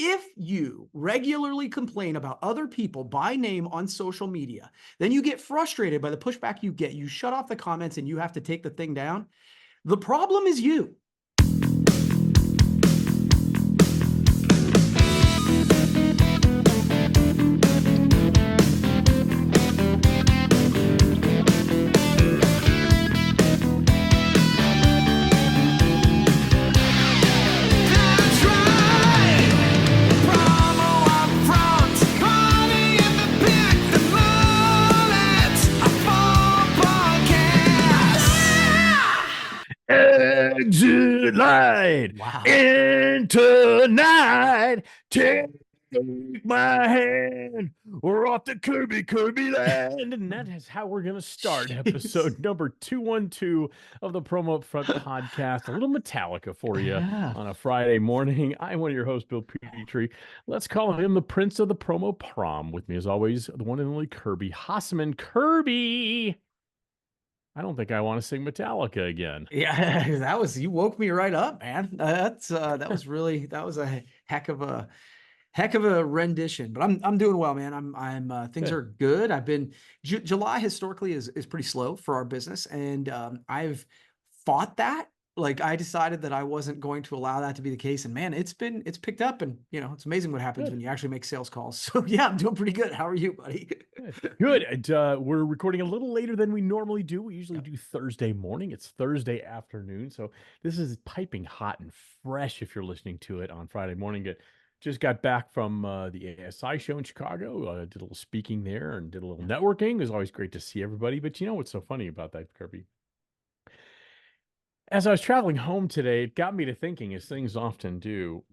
If you regularly complain about other people by name on social media, then you get frustrated by the pushback you get. You shut off the comments and you have to take the thing down. The problem is you. Exit light Wow. into night. Take my hand. We're off to Kirby land. And that is how we're going to start episode number 212 of the Promo Upfront podcast. A little Metallica for you on a Friday morning. I'm one of your hosts, Bill Petrie. Let's call him the Prince of the Promo Prom. With me, as always, the one and only Kirby Hasseman. Kirby! I don't think I want to sing Metallica again. Yeah, you woke me right up, man. That was a heck of a rendition. But I'm doing well, man. I'm things are good. July historically is pretty slow for our business, and I've fought that. Like, I decided that I wasn't going to allow that to be the case, and man, it's picked up, and it's amazing what happens when you actually make sales calls. So yeah, I'm doing pretty good. How are you, buddy? Good. And, we're recording a little later than we normally do. We usually do Thursday morning. It's Thursday afternoon. So this is piping hot and fresh if you're listening to it on Friday morning. Just got back from the ASI show in Chicago. Did a little speaking there and did a little networking. It was always great to see everybody. But you know what's so funny about that, Kirby? As I was traveling home today, it got me to thinking, as things often do.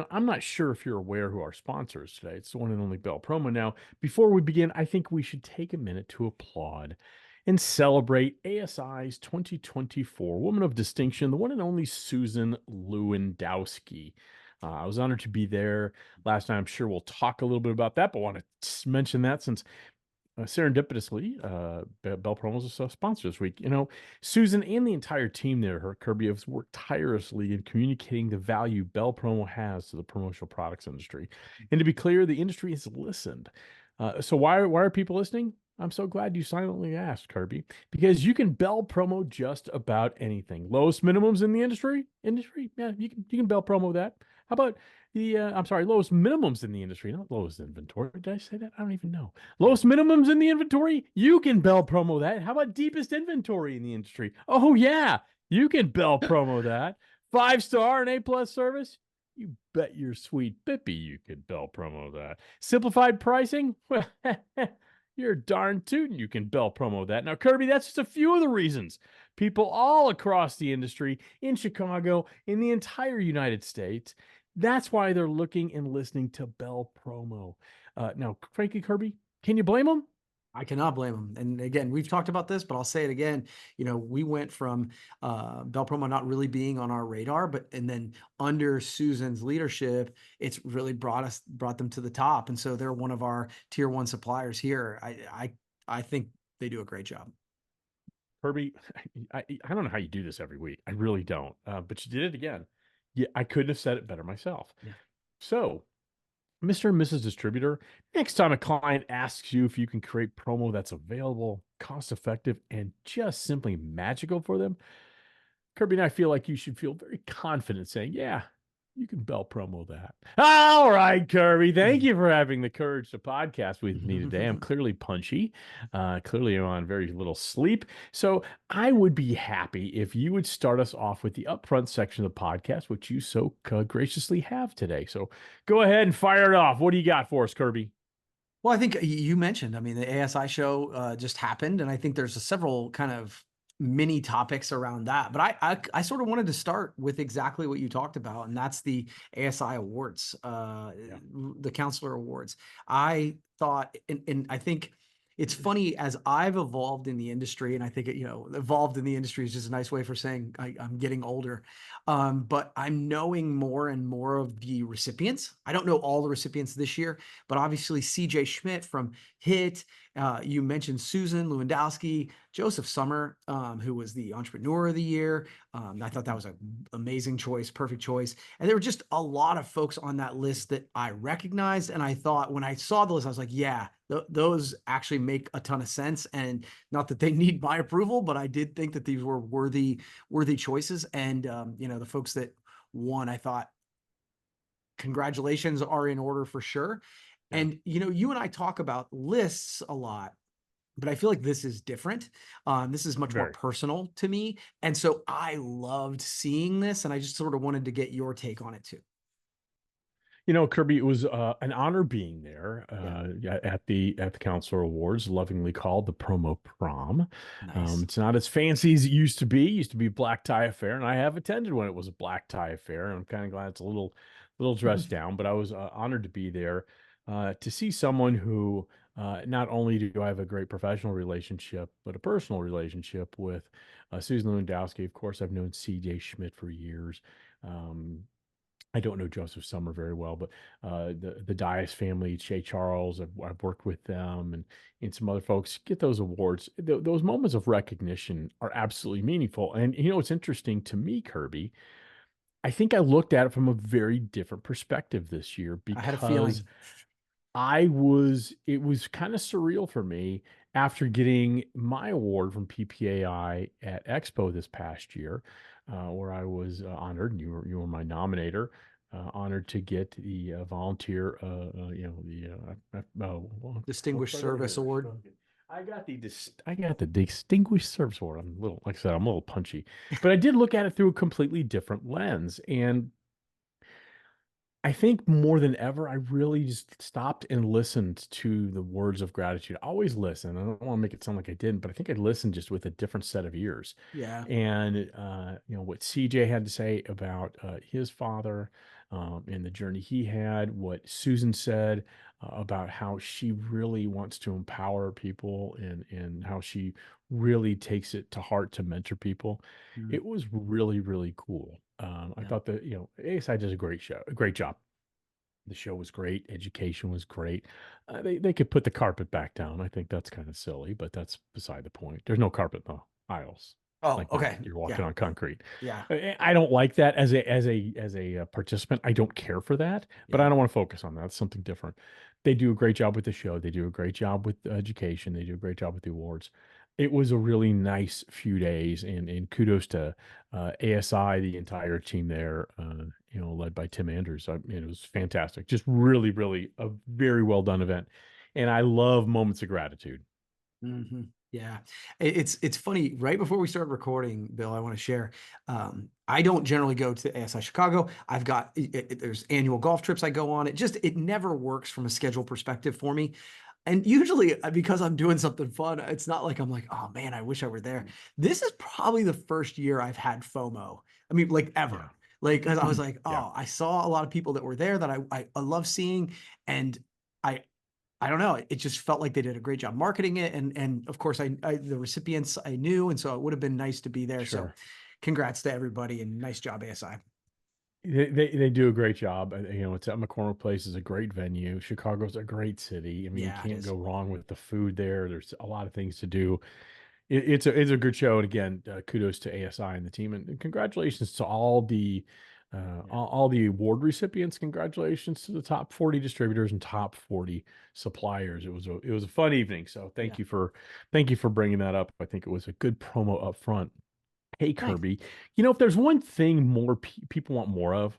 I'm not sure if you're aware who our sponsor is today. It's the one and only Bell Promo. Now, before we begin, I think we should take a minute to applaud and celebrate ASI's 2024 Woman of Distinction, the one and only Susan Lewandowski. I was honored to be there last night. I'm sure we'll talk a little bit about that, but I want to mention that since serendipitously, Bell Promo is a sponsor this week. Susan and the entire team there, her Kirby, have worked tirelessly in communicating the value Bell Promo has to the promotional products industry. And to be clear, the industry has listened. So why are people listening? I'm so glad you silently asked, Kirby, because you can Bell Promo just about anything. Lowest minimums in the industry? Yeah, you can Bell Promo that. How about lowest minimums in the industry, not lowest inventory. Did I say that? I don't even know. Lowest minimums in the inventory? You can Bell Promo that. How about deepest inventory in the industry? Oh, yeah, you can Bell Promo that. 5-star and A+ service? You bet your sweet Bippy you could Bell Promo that. Simplified pricing? Well, you're darn tootin' you can Bell Promo that. Now, Kirby, that's just a few of the reasons people all across the industry, in Chicago, in the entire United States, that's why they're looking and listening to Bell Promo. Now, frankly, Kirby, can you blame them? I cannot blame them. And again, we've talked about this, but I'll say it again. We went from Bell Promo not really being on our radar, and then under Susan's leadership, it's really brought them to the top. And so they're one of our tier 1 suppliers here. I think they do a great job. Kirby, I don't know how you do this every week. I really don't. But you did it again. Yeah, I couldn't have said it better myself. Yeah. So, Mr. and Mrs. Distributor, next time a client asks you if you can create promo that's available, cost-effective, and just simply magical for them, Kirby and I feel like you should feel very confident saying, yeah, you can Bell Promo that. All right, Kirby. Thank you for having the courage to podcast with me today. I'm clearly punchy. Clearly, I'm on very little sleep. So I would be happy if you would start us off with the upfront section of the podcast, which you so graciously have today. So go ahead and fire it off. What do you got for us, Kirby? Well, I think you mentioned, the ASI show just happened, and I think there's several kind of mini topics around that. But I sort of wanted to start with exactly what you talked about, and that's the ASI awards, the counselor awards. I thought, and I think it's funny, as I've evolved in the industry, and I think evolved in the industry is just a nice way for saying I'm getting older. But I'm knowing more and more of the recipients. I don't know all the recipients this year, but obviously CJ Schmidt from HIT, you mentioned Susan Lewandowski, Joseph Summer, who was the Entrepreneur of the Year. I thought that was an amazing choice, perfect choice. And there were just a lot of folks on that list that I recognized. And I thought when I saw the list, I was like, yeah, those actually make a ton of sense. And not that they need my approval, but I did think that these were worthy choices. And the folks that won, I thought congratulations are in order for sure. Yeah. And you and I talk about lists a lot, but I feel like this is different. This is much more Very. personal to me. And so I loved seeing this, and I just sort of wanted to get your take on it too. Kirby, it was an honor being there Yeah. at the Counselor Awards, lovingly called the Promo Prom. Nice. It's not as fancy as it used to be. It used to be a black tie affair, and I have attended when it was a black tie affair. And I'm kind of glad it's a little dressed down, but I was honored to be there to see someone who not only do I have a great professional relationship, but a personal relationship with Susan Lewandowski. Of course, I've known C.J. Schmidt for years. Um, I don't know Joseph Summer very well, but the Dias family, Shay Charles, I've worked with them and some other folks get those awards. Those moments of recognition are absolutely meaningful. And it's interesting to me, Kirby. I think I looked at it from a very different perspective this year I had a because feeling. it was kind of surreal for me after getting my award from PPAI at Expo this past year, where I was honored, and you were my nominator, honored to get the volunteer, well, Distinguished what do I got Service here? Award. I got the Distinguished Service Award. I'm a little, like I said, I'm a little punchy, but I did look at it through a completely different lens, and I think more than ever, I really just stopped and listened to the words of gratitude. I always listen. I don't want to make it sound like I didn't, but I think I listened just with a different set of ears. Yeah. And what CJ had to say about his father and the journey he had, what Susan said about how she really wants to empower people and how she really takes it to heart to mentor people. Mm, It was really, really cool. I yeah. thought that, ASI does a great job. The show was great. Education was great. They could put the carpet back down. I think that's kind of silly, but that's beside the point. There's no carpet in the aisles Oh, like now. okay. You're Yeah. walking on concrete. Yeah. I don't like that as a participant. I don't care for that, but Yeah. I don't want to focus on that. It's something different. They do a great job with the show. They do a great job with education. They do a great job with the awards. It was a really nice few days, and kudos to ASI, the entire team there, led by Tim Andrews. It was fantastic. Just really, really a very well done event. And I love moments of gratitude. Yeah. It's funny. Right before we started recording, Bill, I want to share. I don't generally go to ASI Chicago. I've got there's annual golf trips I go on. It never works from a schedule perspective for me. And usually, because I'm doing something fun, it's not like I'm like, oh man, I wish I were there. This is probably the first year I've had FOMO. I mean, like Yeah. ever. Like, 'cause I was like, Yeah. oh, I saw a lot of people that were there that I love seeing, and I I don't know. It just felt like they did a great job marketing it, and of course, the recipients I knew, and so it would have been nice to be there. So, Sure. congrats to everybody, and nice job, ASI. They do a great job. It's at McCormick Place is a great venue. Chicago's a great city. I mean, you Yeah, it can't is. go wrong with the food there. There's a lot of things to do. It's a good show. And again, kudos to ASI and the team, and congratulations to all the Yeah, all the award recipients. Congratulations to the top 40 distributors and top 40 suppliers. It was a fun evening. So yeah. thank you for bringing that up. I think it was a good promo up front. Hey, Thanks. Kirby, if there's one thing more people want more of,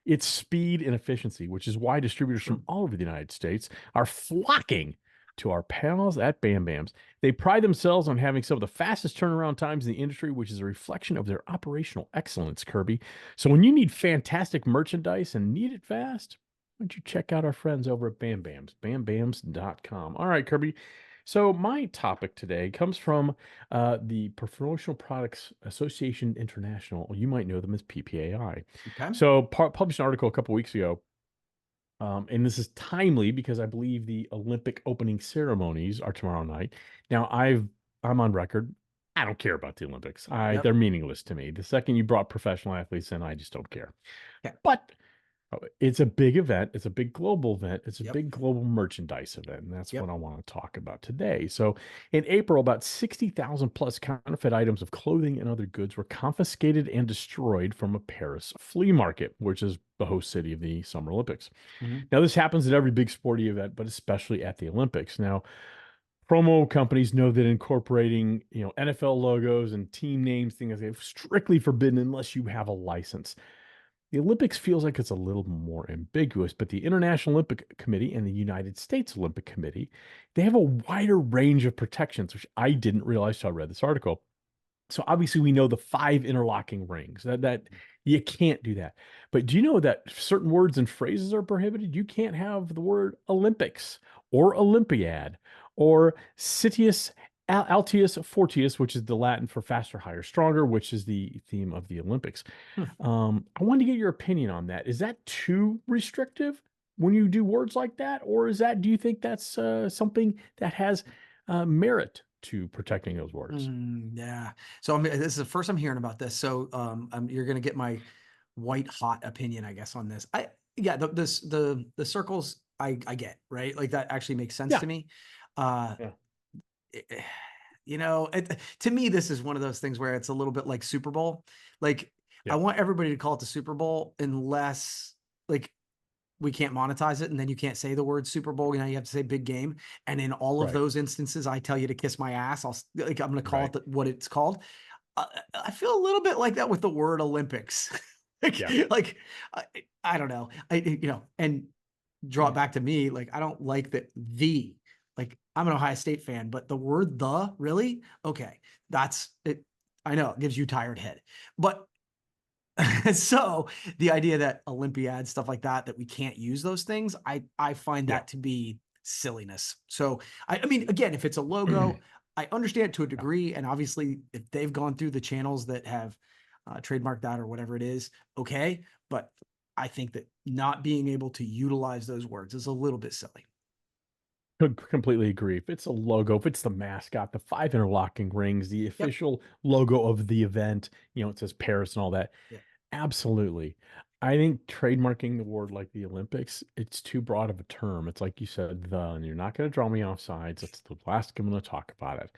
it's speed and efficiency, which is why distributors Sure. from all over the United States are flocking to our pals at Bam Bams. They pride themselves on having some of the fastest turnaround times in the industry, which is a reflection of their operational excellence, Kirby. So when you need fantastic merchandise and need it fast, why don't you check out our friends over at Bam Bams, bambams.com. All right, Kirby. So my topic today comes from the Promotional Products Association International. You might know them as PPAI. Okay. So published an article a couple weeks ago, and this is timely because I believe the Olympic opening ceremonies are tomorrow night. Now I'm on record. I don't care about the Olympics. Yep. They're meaningless to me. The second you brought professional athletes in, I just don't care. Okay. But It's a big event. It's a big global event. It's a Yep. big global merchandise event. And that's what Yep. I want to talk about today. So, in April, about 60,000 plus counterfeit items of clothing and other goods were confiscated and destroyed from a Paris flea market, which is the host city of the Summer Olympics. Mhm. Now, this happens at every big sporting event, but especially at the Olympics. Now, promo companies know that incorporating, NFL logos and team names, things like that, strictly forbidden unless you have a license. The Olympics feels like it's a little more ambiguous, but the International Olympic Committee and the United States Olympic Committee, they have a wider range of protections, which I didn't realize till I read this article. So obviously we know the five interlocking rings that you can't do that. But do you know that certain words and phrases are prohibited? You can't have the word Olympics or Olympiad or Citius Altius Fortius, which is the Latin for faster, higher, stronger, which is the theme of the Olympics. Hmm. I wanted to get your opinion on that. Is that too restrictive when you do words like that, or do you think that's something that has merit to protecting those words? Yeah. So this is the first I'm hearing about this. So you're gonna get my white hot opinion, I guess, on this. Yeah, the circles I get, right? Like that actually makes sense Yeah, to me. Uh yeah, eh, to me, this is one of those things where it's a little bit like Super Bowl. Like I yeah. want everybody to call it the Super Bowl unless like we can't monetize it, and then you can't say the word Super Bowl. Now you have to say big game. And in all of Right, those instances, I tell you to kiss my ass. I'm going to call it right. what it's called. I feel a little bit like that with the word Olympics. like, Yeah, like I, I don't know. And draw it back to me. Like, I don't like that like I'm an Ohio State fan, but the word really? Okay. That's it. I know it gives you tired head, but so the idea that Olympiad stuff like that we can't use those things, I find yeah. that to be silliness. So I mean, again, if it's a logo, I understand to a Yeah. degree, and obviously if they've gone through the channels that have trademarked that or whatever it is, okay. But I think that not being able to utilize those words is a little bit silly. Completely agree. If it's a logo, if it's the mascot, the five interlocking rings, the Yep. official logo of the event, it says Paris and all that. Yeah. Absolutely. I think trademarking the word like the Olympics, it's too broad of a term. It's like you said, and you're not going to draw me off sides. That's the last I'm going to talk about it.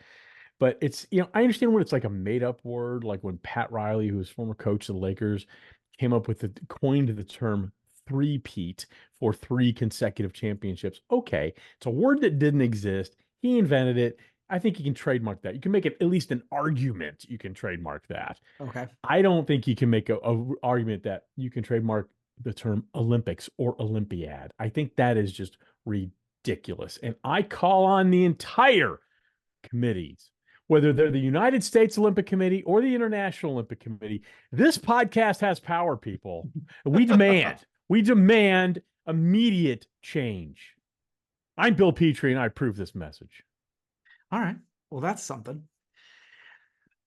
But I understand when it's like a made up word, like when Pat Riley, who was former coach of the Lakers, coined the term three-peat for three consecutive championships. Okay, it's a word that didn't exist. He invented it. I think you can trademark that. You can make it at least an argument. You can trademark that. Okay. I don't think you can make a argument that you can trademark the term Olympics or Olympiad. I think that is just ridiculous. And I call on the entire committees, whether they're the United States Olympic Committee or the International Olympic Committee. This podcast has power, people. We demand immediate change. I'm Bill Petrie, and I approve this message. All right. Well, that's something.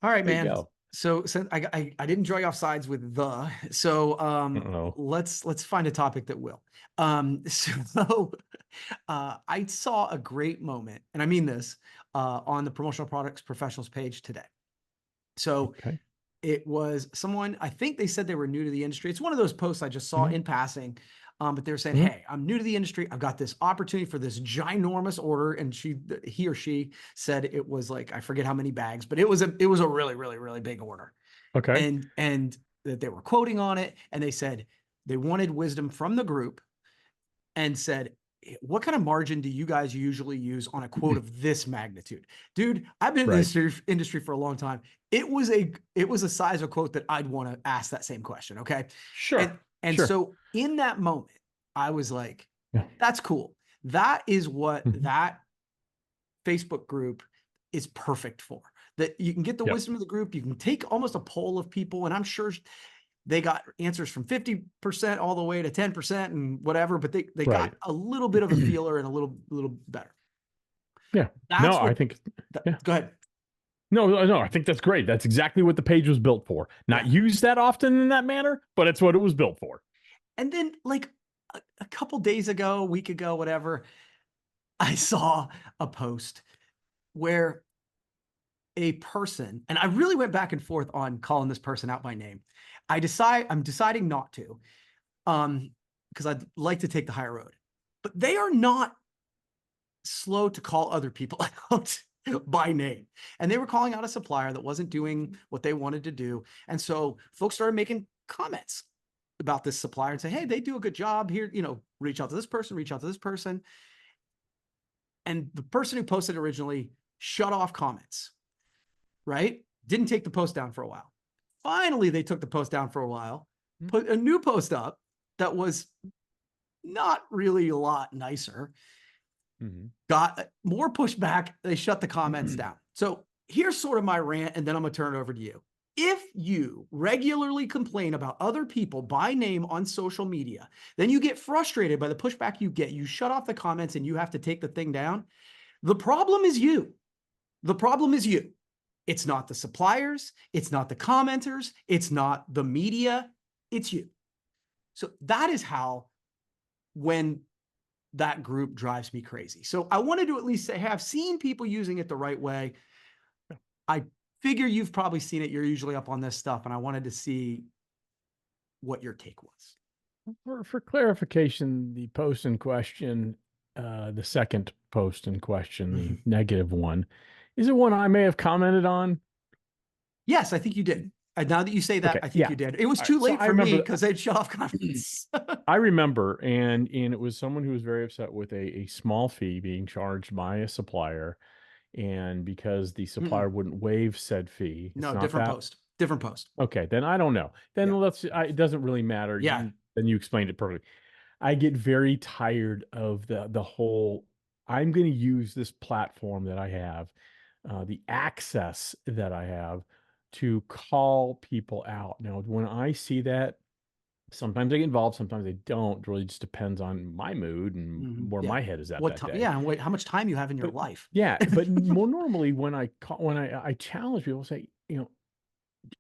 All right, There you man. go. So since I didn't draw you off sides with so Uh-oh. let's find a topic that will. So I saw a great moment, and I mean this, on the promotional products professionals page today. So Okay. it was someone, I think they said they were new to the industry. It's one of those posts I just saw Mhm. in passing. But they were saying, Mhm. "Hey, I'm new to the industry. I've got this opportunity for this ginormous order." And he or she said it was like, I forget how many bags, but it was a really, really, really big order. Okay. And that they were quoting on it, and they said they wanted wisdom from the group and said, what kind of margin do you guys usually use on a quote of this magnitude? Dude, I've been in Right. this industry for a long time. It was a size of quote that I'd want to ask that same question. Okay. And Sure. and Sure. so in that moment, I was like, Yeah. that's cool. That is what Mhm. that Facebook group is perfect for. That you can get the Yep. wisdom of the group, you can take almost a poll of people, and I'm sure they got answers from 50% all the way to 10% and whatever, but they got Right. a little bit of a feeler and a little better. Yeah. No, That's I what think, yeah. go ahead. No, no, I think that's great. That's exactly what the page was built for. Not Yeah. used that often in that manner, but it's what it was built for. And then like a couple days ago, a week ago, whatever, I saw a post where a person, and I really went back and forth on calling this person out by name. I'm deciding not to. Um, because I'd like to take the higher road. But they are not slow to call other people out by name. And they were calling out a supplier that wasn't doing what they wanted to do. And so folks started making comments about this supplier and say, hey, they do a good job here, reach out to this person, reach out to this person. And the person who posted originally shut off comments, right? Didn't take the post down for a while. Finally, they took the post down for a while, put a new post up that was not really a lot nicer, got more pushback. They shut the comments down. So here's sort of my rant, and then I'm going to turn it over to you. If you regularly complain about other people by name on social media, then you get frustrated by the pushback you get. You shut off the comments and you have to take the thing down. The problem is you. The problem is you. It's not the suppliers. It's not the commenters. It's not the media. It's you. So that is how, when that group drives me crazy. So I wanted to at least say, hey, I've seen people using it the right way. I figure you've probably seen it. You're usually up on this stuff, and I wanted to see what your take was. For clarification, the post in question, the second post in question, the negative one, is it one I may have commented on? Yes, I think you did. Now that you say that, Okay, I think you did. It was too late for me because they'd shut off comments. I remember, and it was someone who was very upset with a small fee being charged by a supplier, and because the supplier wouldn't waive said fee. No, different post. Different post. Okay, then I don't know. Then it doesn't really matter. Yeah. Then you explained it perfectly. I get very tired of the whole, I'm going to use this platform that I have, the access that I have to call people out. Now, when I see that, sometimes I get involved, sometimes I don't. It really just depends on my mood and where my head is at that day. Yeah, and how much time you have in your But, life. Yeah, but more normally when I challenge people, say,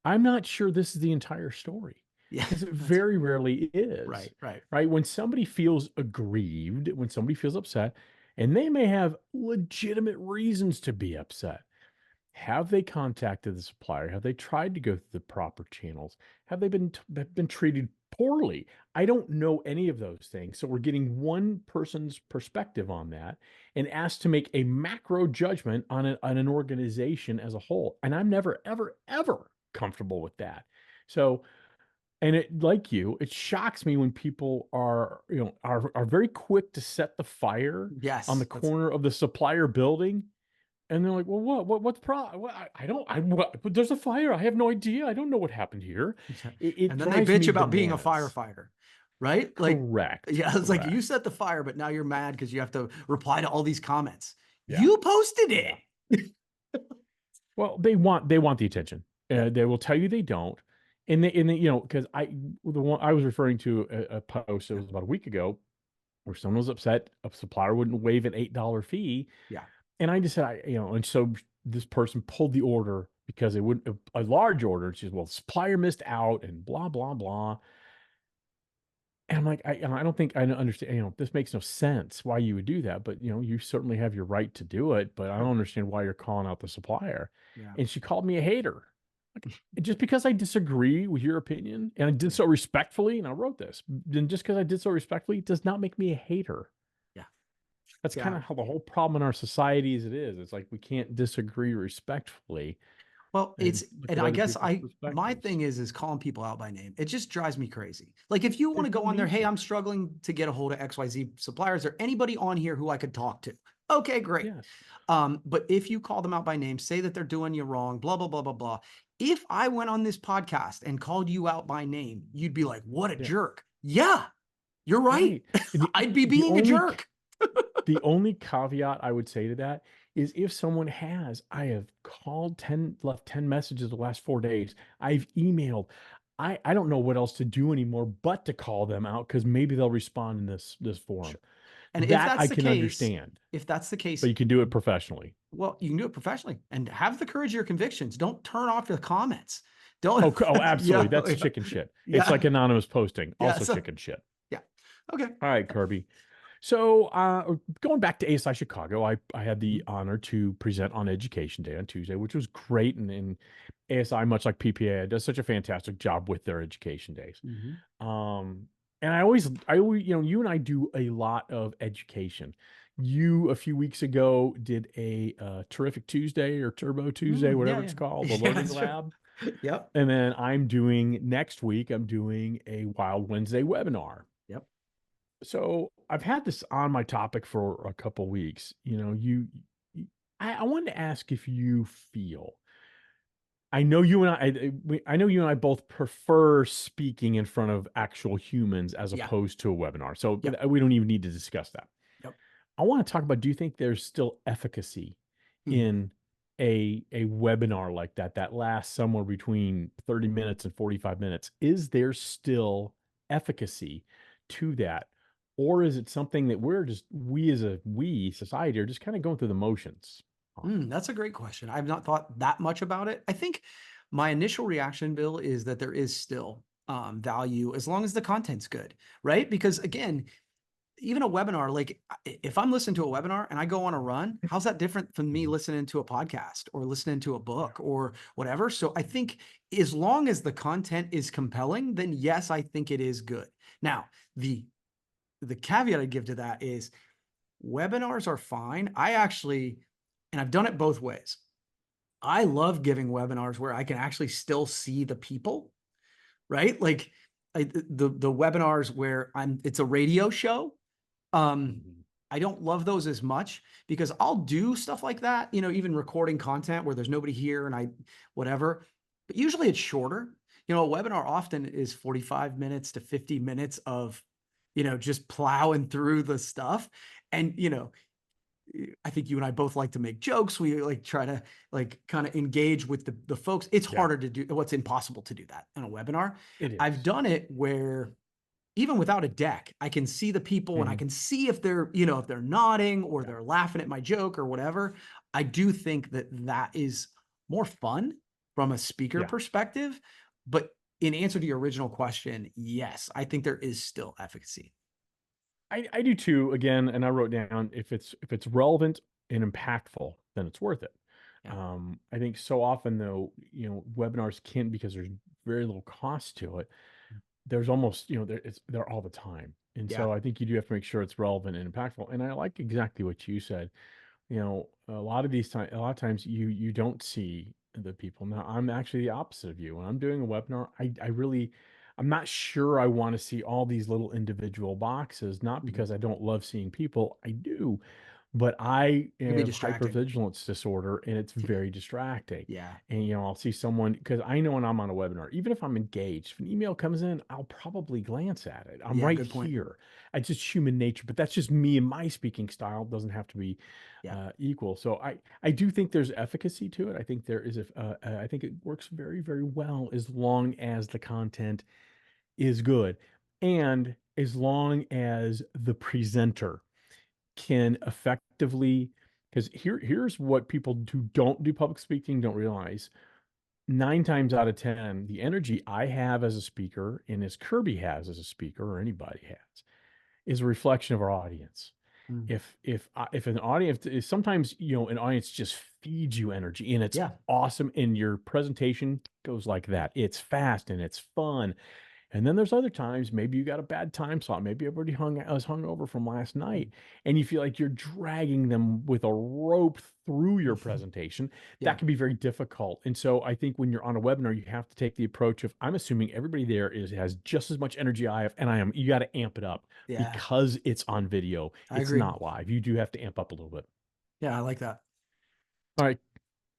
I'm not sure this is the entire story. Yeah, because it very rarely is. Right. When somebody feels aggrieved, when somebody feels upset, and they may have legitimate reasons to be upset. Have they contacted the supplier? Have they tried to go through the proper channels? Have they been treated poorly? I don't know any of those things. So we're getting one person's perspective on that and asked to make a macro judgment on an organization as a whole. And I'm never, ever, ever comfortable with that. So, and it, like you, it shocks me when people are very quick to set the fire on the corner of the supplier building. And they're like, well, what's problem? But there's a fire. I have no idea. I don't know what happened here. And then they bitch about being a firefighter, right? Correct. Yeah, it's like you set the fire, but now you're mad because you have to reply to all these comments. Yeah. You posted it. Well, they want the attention. They will tell you they don't. And they because the one I was referring to a post that was about a week ago where someone was upset a supplier wouldn't waive an $8 fee. Yeah. And I just said, and so this person pulled the order because it wouldn't, a large order. She says, well, the supplier missed out and blah, blah, blah. And I'm like, I don't think I understand, this makes no sense why you would do that. But, you certainly have your right to do it. But I don't understand why you're calling out the supplier. Yeah. And she called me a hater. Just because I disagree with your opinion and I did so respectfully, and I wrote this, then just because I did so respectfully does not make me a hater. Yeah. That's kind of how the whole problem in our society as it is. It's like we can't disagree respectfully. Well, and I guess my thing is calling people out by name. It just drives me crazy. Like if you want to go on there, hey, I'm struggling to get a hold of XYZ suppliers. Is there anybody on here who I could talk to? Okay, great. Yes. But if you call them out by name, say that they're doing you wrong, blah, blah, blah, blah, blah. If I went on this podcast and called you out by name, you'd be like, what a jerk. Yeah, you're right. I'd be being a jerk. The only caveat I would say to that is if someone I have called left 10 messages the last 4 days. I've emailed. I don't know what else to do anymore but to call them out because maybe they'll respond in this forum. Sure. And that if that's I can understand. If that's the case, but you can do it professionally. Well, you can do it professionally and have the courage of your convictions. Don't turn off your comments. Don't. Oh, absolutely. That's chicken shit. Yeah. It's like anonymous posting. Also chicken shit. Yeah. Okay. All right, Kirby. So going back to ASI Chicago, I had the honor to present on Education Day on Tuesday, which was great. And ASI, much like PPA, does such a fantastic job with their education days. And I always, you and I do a lot of education. You, a few weeks ago, did a terrific Tuesday or Turbo Tuesday, Yeah, whatever it's yeah. called, the Yeah, learning that's true. lab. Yep. And then next week, I'm doing a Wild Wednesday webinar. Yep. So I've had this on my topic for a couple weeks. I wanted to ask if you feel. I know you and I know you and I both prefer speaking in front of actual humans as Yeah. opposed to a webinar. So Yep. we don't even need to discuss that. Yep. I want to talk about, do you think there's still efficacy Hmm. in a webinar like that that lasts somewhere between 30 minutes and 45 minutes? Is there still efficacy to that? Or is it something that we society are just kind of going through the motions on? That's a great question. I've not thought that much about it. I think my initial reaction, Bill, is that there is still value as long as the content's good, right? Because again, even a webinar, like if I'm listening to a webinar and I go on a run, how's that different from me Mhm. listening to a podcast or listening to a book or whatever? So I think as long as the content is compelling, then yes, I think it is good. Now, the caveat I give to that is webinars are fine. I actually, and I've done it both ways. I love giving webinars where I can actually still see the people, right? Like the webinars where it's a radio show. Um, Mhm. I don't love those as much because I'll do stuff like that, even recording content where there's nobody here and whatever. But usually it's shorter. A webinar often is 45 minutes to 50 minutes of, just plowing through the stuff. And, I think you and I both like to make jokes. We like try to like kind of engage with the folks. It's Yeah, harder to do what's impossible to do that in a webinar. it I've is. done it where even without a deck, I can see the people and I Mhm. can see if if they're nodding or Yeah. they're laughing at my joke or whatever. I do think that that is more fun from a speaker Yeah. perspective. But in answer to your original question, yes, I think there is still efficacy. I do too, again, and I wrote down, if it's relevant and impactful, then it's worth it. Yeah. I think so often though, webinars can, because there's very little cost to it. There's almost, they're all the time. And Yeah. so I think you do have to make sure it's relevant and impactful. And I like exactly what you said. A lot of times you don't see the people. Now, I'm actually the opposite of you. When I'm doing a webinar, I'm not sure I want to see all these little individual boxes, not Mhm. because I don't love seeing people. I do, but I It can be have distracting. hypervigilance disorder and it's very distracting. Yeah. And, I'll see someone, because I know when I'm on a webinar, even if I'm engaged, if an email comes in, I'll probably glance at it. I'm Yeah. right Good point. here. It's just human nature, but that's just me and my speaking style. It doesn't have to be Yeah. equal. So I do think there's efficacy to it. I think there is I think it works very, very well as long as the content is good, and as long as the presenter can effectively, because here's what people who don't do public speaking don't realize. 9 times out of 10, the energy I have as a speaker and as Kirby has as a speaker, or anybody has, is a reflection of our audience. Mm. If an audience is, sometimes, an audience just feeds you energy and it's Yeah. awesome, and your presentation goes like that. It's fast and it's fun. And then there's other times, maybe you got a bad time slot. Maybe everybody was hung over from last Mm. night, and you feel like you're dragging them with a rope through your presentation. That Yeah. can be very difficult. And so I think when you're on a webinar, you have to take the approach of, I'm assuming everybody there has just as much energy I have, and you got to amp it up Yeah. because it's on video. I It's agree. not live. You do have to amp up a little bit. Yeah. I like that. All right.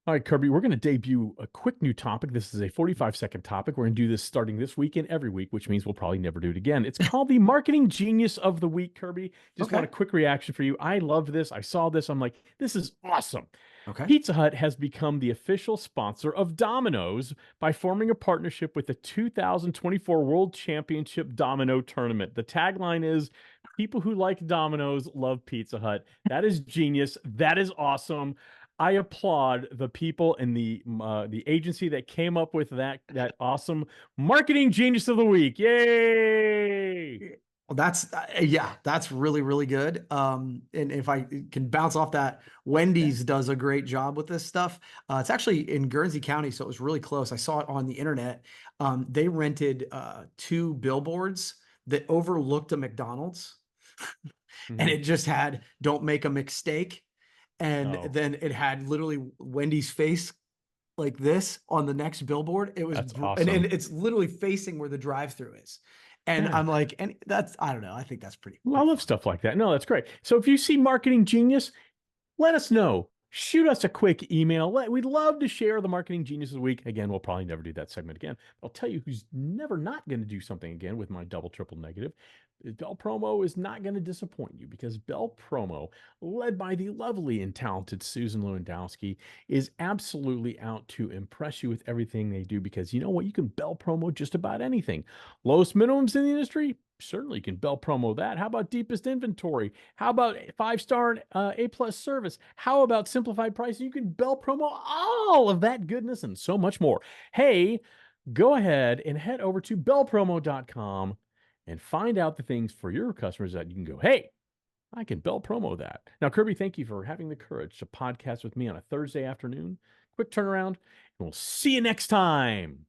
All right, Kirby, we're going to debut a quick new topic. This is a 45-second topic. We're going to do this starting this week and every week, which means we'll probably never do it again. It's called the Marketing Genius of the Week, Kirby. Just want Okay. a quick reaction for you. I love this. I saw this. I'm like, this is awesome. Okay. Pizza Hut has become the official sponsor of Domino's by forming a partnership with the 2024 World Championship Domino Tournament. The tagline is, people who like Domino's love Pizza Hut. That is genius. That is awesome. I applaud the people in the agency that came up with that awesome marketing genius of the week. Yay! Yeah. Well, yeah, that's really, really good. And if I can bounce off that, Yeah. Wendy's does a great job with this stuff. It's actually in Guernsey County, so it was really close. I saw it on the internet. They rented 2 billboards that overlooked a McDonald's and Mhm. it just had "Don't make a mistake," and Oh, then it had literally Wendy's face like this on the next billboard. It was that's br and awesome. it's literally facing where the drive-through is. And Yeah. I'm like, and that's I don't know, I think that's Well, I pretty love funny. stuff like that. No, that's great. So if you see marketing genius, let us know. Shoot us a quick email. We'd love to share the marketing genius of the week. Again, we'll probably never do that segment again. I'll tell you who's never not going to do something again with my double, triple negative. Bell Promo is not going to disappoint you because Bell Promo, led by the lovely and talented Susan Lewandowski, is absolutely out to impress you with everything they do because you know what? You can Bell Promo just about anything. Lowest minimums in the industry? Certainly you can Bell Promo that. How about deepest inventory? How about 5-star A plus service? How about simplified pricing? You can Bell Promo all of that goodness and so much more. Hey, go ahead and head over to bellpromo.com and find out the things for your customers that you can go, hey, I can Bell Promo that. Now, Kirby, thank you for having the courage to podcast with me on a Thursday afternoon. Quick turnaround, and we'll see you next time.